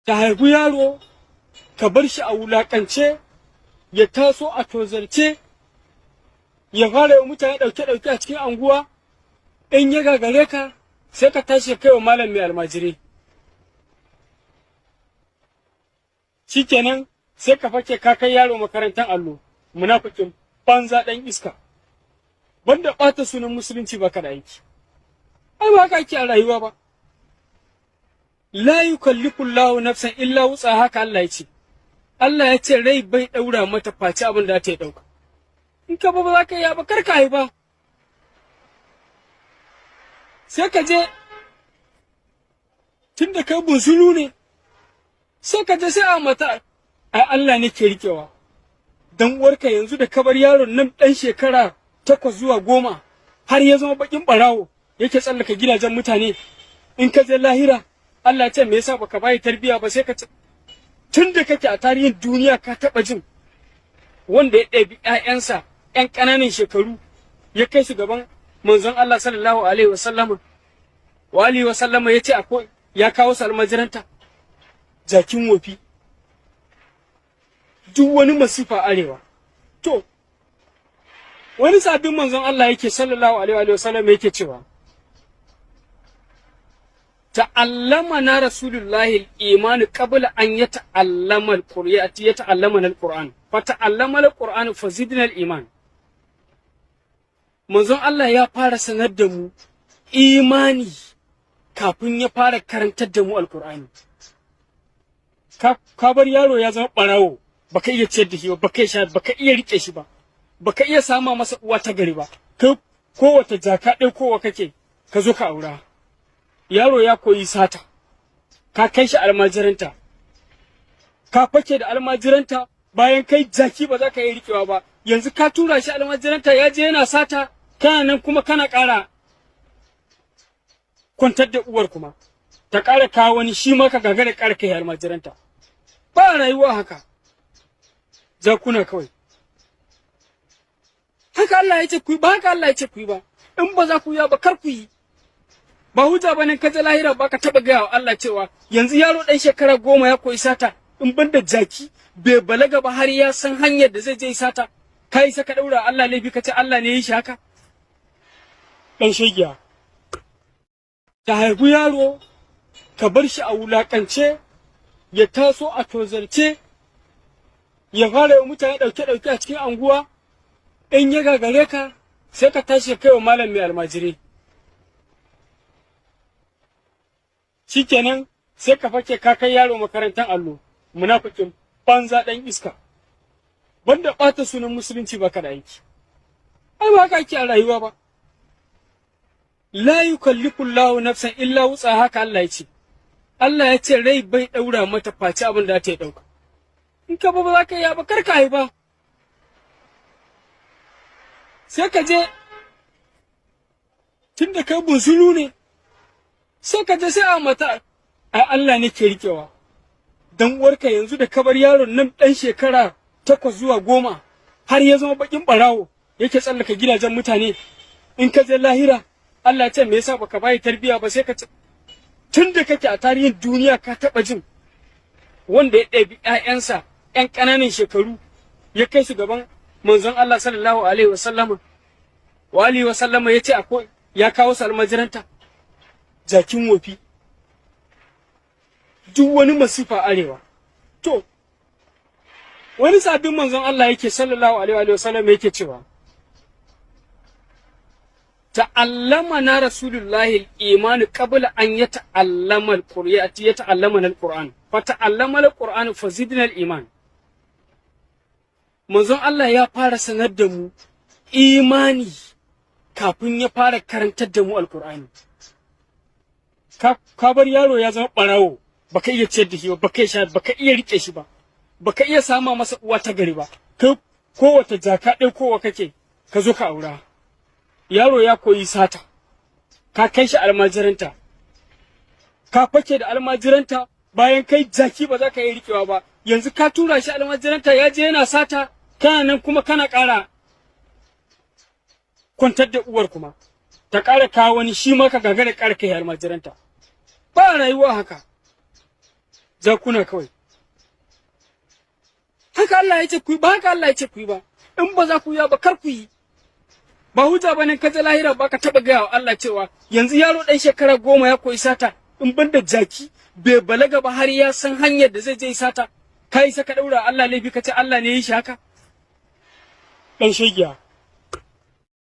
ta haihu yaro ka bar shi a wulakance, ya taso a tozarce, ya fara yi mutane ɗauke-ɗauke a cikin anguwa, in ya gagare ka sai ka tashi kai wa malam mai almajiri. Shikenan sai ka fake ka kai yaro makarantar allo, munafikin banza ɗan iska. Banda ɓata sunan musulunci ba ka da aiki. Ai ba haka ake a rayuwa ba. La yukallifu Allahu nafsan illa wutsa, haka Allah ya ce. Allah ya ce rai bai ɗaura mata face abin da ta yi ɗauka. In ka ba za ka yi ba, kar ka yi ba. Sai ka je, tun da kai bunsuru ne, sai ka je sai a mata, ai Allah ne ke riƙewa. Dan uwarka yanzu da kabar yaron nan ɗan shekara 8 zuwa 10 har ya zama bakin ɓarawo yake tsallaka gidajen mutane. In ka je lahira, Allah ce me yasa baka bayi tarbiya ba, sai ka ce tun da kake a tarihin duniya ka taɓa jin wanda ya ɗabi ‘ya'yansa ‘yan ƙananan shekaru ya kai su gaban manzon Allah sallallahu alaihi wasallama ya ce akwai ya kawo su almajiranta, jakin wofi, duk wani masifa arewa. To, wani sabbin manzon Allah yake sallallahu alaihi wasallam yake cewa, ta'allamana rasulullahi al-iman qabla an yata'allama al-Qur'an, fa ta'allama al-Qur'an fa zidna al-iman. Manzon Allah ya fara sanar da mu imani kafin ya fara karantar da mu al-Qur'ani. Ka bar yaro ya zama barawo, baka iya ciyar da shi ba, baka iya baka iya rike shi ba, baka iya sama masa uwa ta gari ba. Kai kowace jaka ɗaya kowa kake ka zo ka aura. Yaro ya koyi sata, ka kai shi almajiranta, ka fake da almajiranta bayan kai jaki ba za ka yi rikewa ba, yanzu ka tura shi almajiranta ya je yana sata, kana nan kuma kana ƙara kwantar da uwar kuma, ta ƙara kawo wani shi ma ka gagara ƙara kai almajiranta. Ba rayuwa haka, jakuna kawai. Haka Allah ya ce ku yi ba, haka Allah ya ce ku yi ba, in ba za ku yi ba kar ku yi. Ba hujja bane ka je lahira ba ka taba gaya wa Allah cewa yanzu yaro ɗan shekara 10 ya koyi sata, in banda jaki bai balaga ba har ya san hanyar da zai je sata, kai saka daura Allah laifi ka ce Allah ne ya yi shi haka. Dan shegiya, ta haihu yaro ka bar shi a wulakance, ya taso a tozarce, ya fara yi mutane ɗauke-ɗauke a cikin anguwa, in ya gagare ka sai ka tashi kai wa malam mai almajiri. Shikenan sai ka fake ka kai yaro makarantar allo, munafikin banza ɗan iska. Banda ɓata sunan musulunci ba ka da aiki. Ai ba haka ake a rayuwa ba. La yukallifu Allahu nafsan illa wutsa, haka Allah ya ce. Allah ya ce rai bai ɗaura mata face abin da ta yi ɗauka. In ka ba za ka yi ba, kar ka yi ba. Sai ka je, tun da kai bunsuru ne, sai ka je sai a mata, ai Allah ne ke riƙewa. Dan uwarka yanzu da kabar yaron nan ɗan shekara 8 zuwa 10 har ya zama bakin ɓarawo yake tsallaka gidajen mutane. In ka je lahira, Allah ce me yasa baka bayi tarbiya ba, sai ka ce tun da kake a tarihin duniya ka taɓa jin wanda ya ɗabi ‘ya'yansa ‘yan ƙananan shekaru ya kai su gaban manzon Allah sallallahu alaihi wasallama ya ce akwai ya kawo su almajiranta, jakin wofi, duk wani masifa arewa. To, wani sabbin manzon Allah yake sallallahu alaihi wasallam yake cewa, ta'allamana rasulullahi al-iman qabla an yata'allama al-Qur'an, fa ta'allama al-Qur'an fa zidna al-iman. Manzon Allah ya fara sanar da mu imani kafin ya fara karantar da mu al-Qur'ani. Ka bar yaro ya zama ɓarawo, baka iya ciyar da shi ba, baka iya rike shi ba, baka iya sama masa uwa ta gari ba. Kai kowace jaka ɗaya kowa kake ka zo ka aura. Yaro ya koyi sata, ka kai shi almajiranta, ka fake da almajiranta bayan kai jaki ba za ka yi rikewa ba, yanzu ka tura shi almajiranta ya je yana sata, kana nan kuma kana ƙara kwantar da uwar kuma, ta ƙara kawo wani shi ma ka gagara ƙara kai almajiranta. Ba rayuwa haka, zakuna kawai. Haka Allah ya ce ku yi ba, haka Allah ya ce ku yi ba. In ba za ku yi ba kar ku yi. Ba hujja bane ka je lahira ba ka taba gaya wa Allah cewa yanzu yaro dan shekara 10 ya koyi sata in ban da jaki bai balaga ba har ya san hanyar da zai je sata kai saka daura Allah laifi ka ce Allah ne ya yi shi haka dan shegiya.